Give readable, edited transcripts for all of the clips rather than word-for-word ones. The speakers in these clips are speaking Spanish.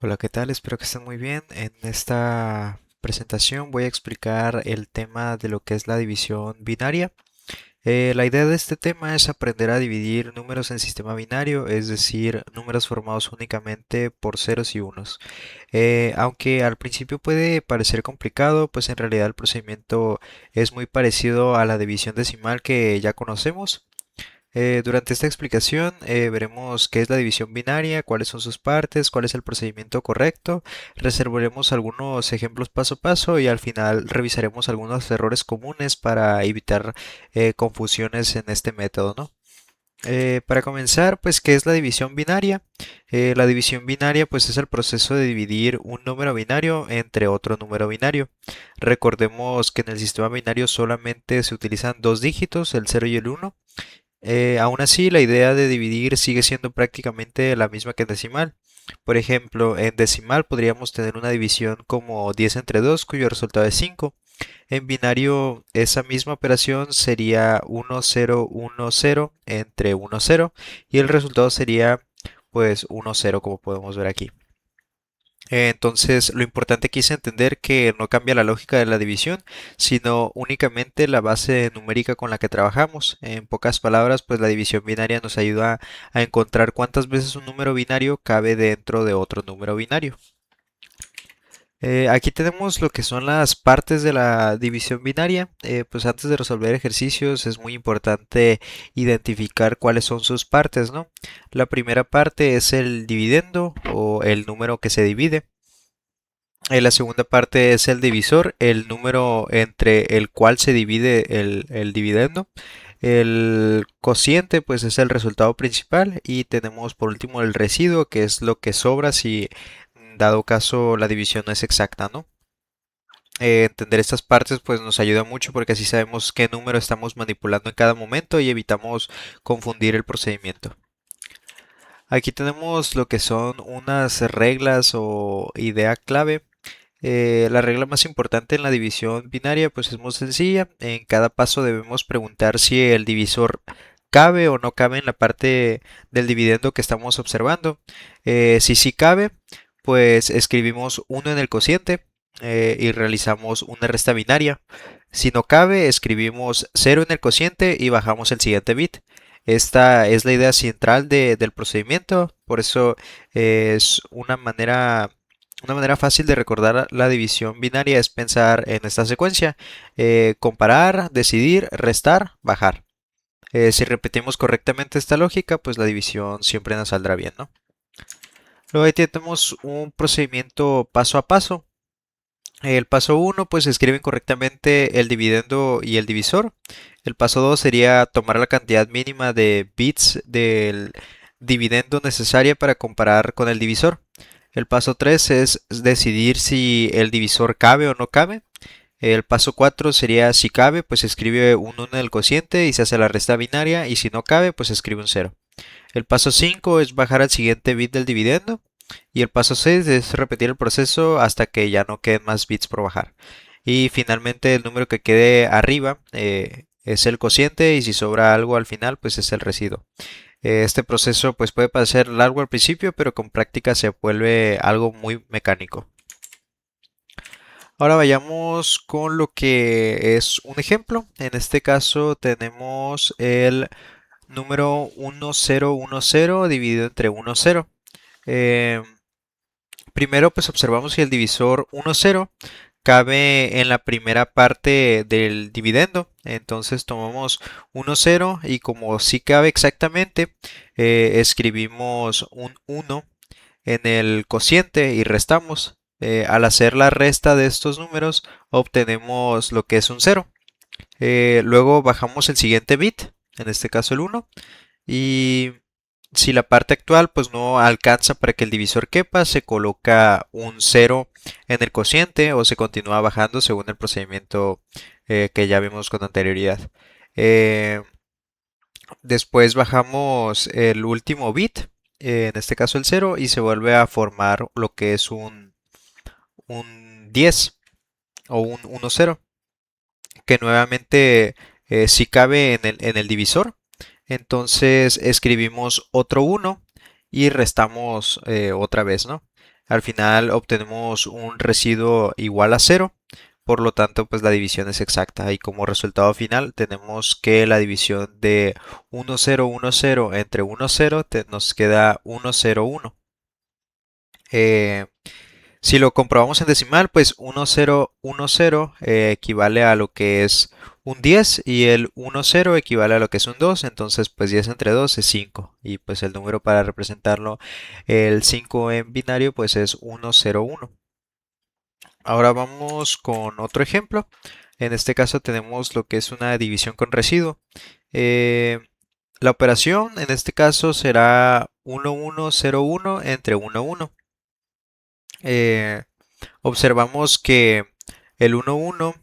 Hola, ¿qué tal? Espero que estén muy bien. En esta presentación voy a explicar el tema de lo que es la división binaria. La idea de este tema es aprender a dividir números en sistema binario, es decir, números formados únicamente por ceros y unos. Aunque al principio puede parecer complicado, pues en realidad el procedimiento es muy parecido a la división decimal que ya conocemos. Durante esta explicación veremos qué es la división binaria, cuáles son sus partes, cuál es el procedimiento correcto, resolveremos algunos ejemplos paso a paso y al final revisaremos algunos errores comunes para evitar confusiones en este método, ¿no? Para comenzar, pues, ¿qué es la división binaria? La división binaria, pues, es el proceso de dividir un número binario entre otro número binario. Recordemos que en el sistema binario solamente se utilizan dos dígitos, el 0 y el 1. Aún así, la idea de dividir sigue siendo prácticamente la misma que en decimal. Por ejemplo, en decimal podríamos tener una división como 10 entre 2, cuyo resultado es 5. En binario, esa misma operación sería 1, 0, 1, 0 entre 1, 0 y el resultado sería pues 1, 0 como podemos ver aquí. Entonces, lo importante aquí es entender que no cambia la lógica de la división, sino únicamente la base numérica con la que trabajamos. En pocas palabras, pues la división binaria nos ayuda a encontrar cuántas veces un número binario cabe dentro de otro número binario. Aquí tenemos lo que son las partes de la división binaria. Pues antes de resolver ejercicios es muy importante identificar cuáles son sus partes, ¿no? La primera parte es el dividendo o el número que se divide. La segunda parte es el divisor, el número entre el cual se divide el dividendo. El cociente, pues es el resultado principal. Y tenemos por último el residuo, que es lo que sobra si dado caso la división no es exacta, ¿no? Entender estas partes pues nos ayuda mucho porque así sabemos qué número estamos manipulando en cada momento y evitamos confundir el procedimiento. Aquí tenemos lo que son unas reglas o idea clave. La regla más importante en la división binaria pues es muy sencilla. En cada paso debemos preguntar si el divisor cabe o no cabe en la parte del dividendo que estamos observando. Si sí cabe, pues escribimos uno en el cociente y realizamos una resta binaria. Si no cabe, escribimos cero en el cociente y bajamos el siguiente bit. Esta es la idea central del procedimiento, por eso es una manera fácil de recordar la división binaria es pensar en esta secuencia: comparar, decidir, restar, bajar. Si repetimos correctamente esta lógica, pues la división siempre nos saldrá bien, ¿no? Luego ahí tenemos un procedimiento paso a paso. El paso uno, pues escriben correctamente el dividendo y el divisor. El paso 2 sería tomar la cantidad mínima de bits del dividendo necesaria para comparar con el divisor. El paso 3 es decidir si el divisor cabe o no cabe. El paso 4 sería si cabe, pues escribe un 1 en el cociente y se hace la resta binaria, y si no cabe, pues escribe un cero. El paso 5 es bajar al siguiente bit del dividendo. Y el paso 6 es repetir el proceso hasta que ya no queden más bits por bajar. Y finalmente el número que quede arriba es el cociente, y si sobra algo al final pues es el residuo. Este proceso pues puede parecer largo al principio, pero con práctica se vuelve algo muy mecánico. Ahora vayamos con lo que es un ejemplo. En este caso tenemos el número 1010 dividido entre 10. Eh, Primero pues observamos si el divisor 10 cabe en la primera parte del dividendo. Entonces tomamos 10 y como sí cabe exactamente, escribimos un 1 en el cociente y restamos. Al hacer la resta de estos números obtenemos lo que es un 0. Luego bajamos el siguiente bit, en este caso el 1, y si la parte actual pues no alcanza para que el divisor quepa, se coloca un cero en el cociente o se continúa bajando según el procedimiento que ya vimos con anterioridad. Eh, Después bajamos el último bit, en este caso el cero, y se vuelve a formar lo que es un 10 o un 1-0, que nuevamente sí cabe en el divisor. Entonces escribimos otro uno y restamos otra vez, ¿no? Al final obtenemos un residuo igual a cero, por lo tanto pues la división es exacta y como resultado final tenemos que la división de 1, 0, 1, 0 entre 1, 0 nos queda 1, 0, 1. Eh, si lo comprobamos en decimal, pues 1, 0, 1, 0 equivale a lo que es un 10 y el 1, 0 equivale a lo que es un 2, entonces pues 10 entre 2 es 5 y pues el número para representarlo, el 5 en binario, pues es 1, 0, 1. Ahora vamos con otro ejemplo. En este caso tenemos lo que es una división con residuo. Eh, la operación en este caso será 1, 1, 0, 1 entre 1, 1. Observamos que el 1, 1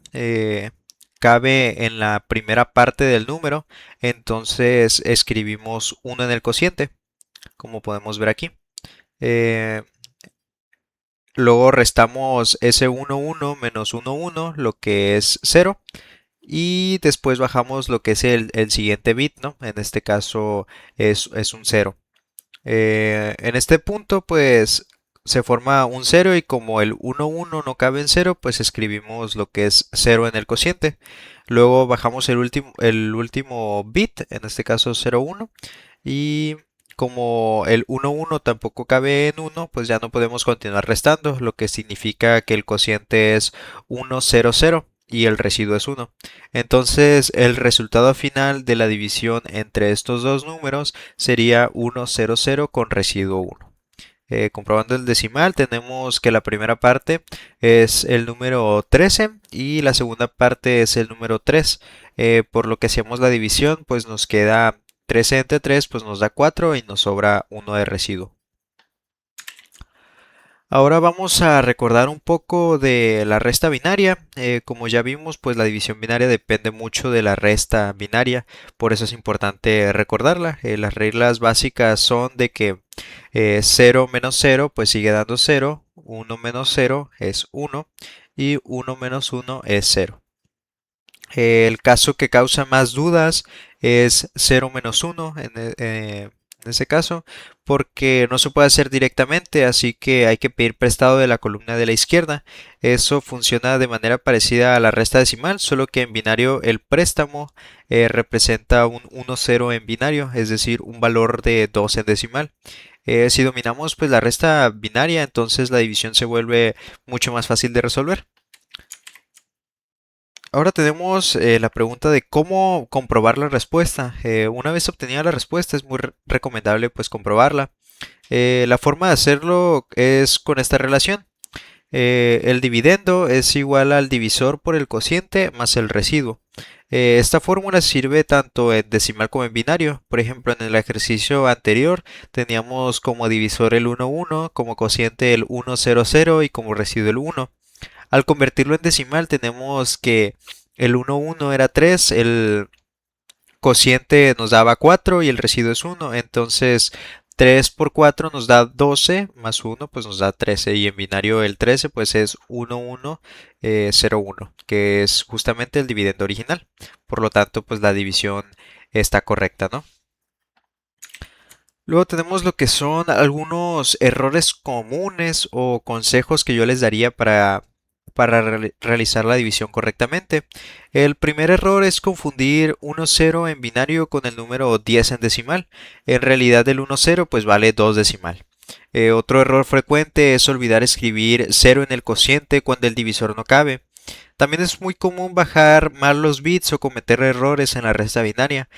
cabe en la primera parte del número, entonces escribimos 1 en el cociente, como podemos ver aquí. Eh, Luego restamos ese 1, 1 menos 1, 1, lo que es 0. Y después bajamos lo que es el siguiente bit, ¿no? En este caso es un 0. En este punto, pues se forma un 0 y como el 1, 1 no cabe en 0, pues escribimos lo que es 0 en el cociente. Luego bajamos el último bit, en este caso 0, 1. Y como el 1, 1 tampoco cabe en 1, pues ya no podemos continuar restando, lo que significa que el cociente es 1, 0, 0 y el residuo es 1. Entonces, el resultado final de la división entre estos dos números sería 1, 0, 0 con residuo 1. Comprobando el decimal, tenemos que la primera parte es el número 13 y la segunda parte es el número 3. Por lo que hacemos la división, pues nos queda 13 entre 3, pues nos da 4 y nos sobra 1 de residuo. Ahora vamos a recordar un poco de la resta binaria. Como ya vimos, pues la división binaria depende mucho de la resta binaria, por eso es importante recordarla. Las reglas básicas son de que 0 menos 0 pues sigue dando 0, 1 menos 0 es 1 y 1 menos 1 es 0. El caso que causa más dudas es 0 menos 1 en ese caso, porque no se puede hacer directamente, así que hay que pedir prestado de la columna de la izquierda. Eso funciona de manera parecida a la resta decimal, solo que en binario el préstamo representa un 1, 0 en binario, es decir, un valor de 2 en decimal. Si dominamos pues la resta binaria, entonces la división se vuelve mucho más fácil de resolver. Ahora tenemos la pregunta de cómo comprobar la respuesta. Una vez obtenida la respuesta es muy recomendable pues comprobarla. La forma de hacerlo es con esta relación. El dividendo es igual al divisor por el cociente más el residuo. Esta fórmula sirve tanto en decimal como en binario. Por ejemplo, en el ejercicio anterior teníamos como divisor el 1, 1, como cociente el 1, 0, 0 y como residuo el 1. Al convertirlo en decimal tenemos que el 1, 1 era 3, el cociente nos daba 4 y el residuo es 1. Entonces 3 por 4 nos da 12 más 1 pues nos da 13 y en binario el 13 pues es 1, 1, 0, 1, que es justamente el dividendo original. Por lo tanto pues la división está correcta, ¿no? Luego tenemos lo que son algunos errores comunes o consejos que yo les daría para realizar la división correctamente. El primer error es confundir 1, 0 en binario con el número 10 en decimal. En realidad el 1, 0 pues vale 2 decimal. Otro error frecuente es olvidar escribir 0 en el cociente cuando el divisor no cabe. También es muy común bajar mal los bits o cometer errores en la resta binaria.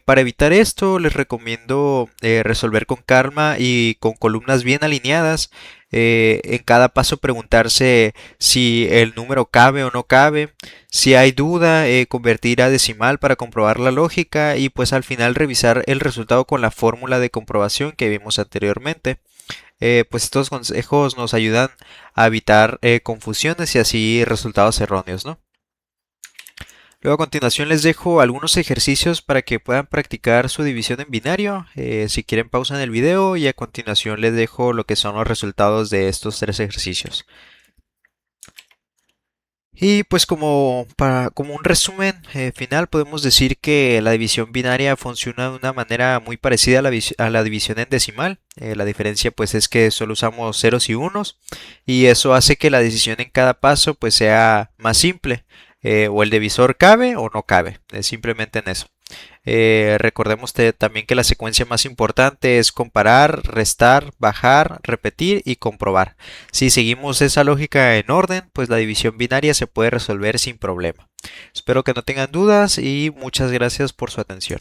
Para evitar esto, les recomiendo resolver con calma y con columnas bien alineadas. En cada paso preguntarse si el número cabe o no cabe. Si hay duda, convertir a decimal para comprobar la lógica y pues al final revisar el resultado con la fórmula de comprobación que vimos anteriormente. Pues estos consejos nos ayudan a evitar confusiones y así resultados erróneos, ¿no? Luego a continuación les dejo algunos ejercicios para que puedan practicar su división en binario. Si quieren pausan el video y a continuación les dejo lo que son los resultados de estos tres ejercicios. Y pues como un resumen final podemos decir que la división binaria funciona de una manera muy parecida a a la división en decimal. La diferencia pues es que solo usamos ceros y unos y eso hace que la decisión en cada paso pues sea más simple. O el divisor cabe o no cabe, es simplemente en eso. Recordemos también que la secuencia más importante es comparar, restar, bajar, repetir y comprobar. Si seguimos esa lógica en orden, pues la división binaria se puede resolver sin problema. Espero que no tengan dudas y muchas gracias por su atención.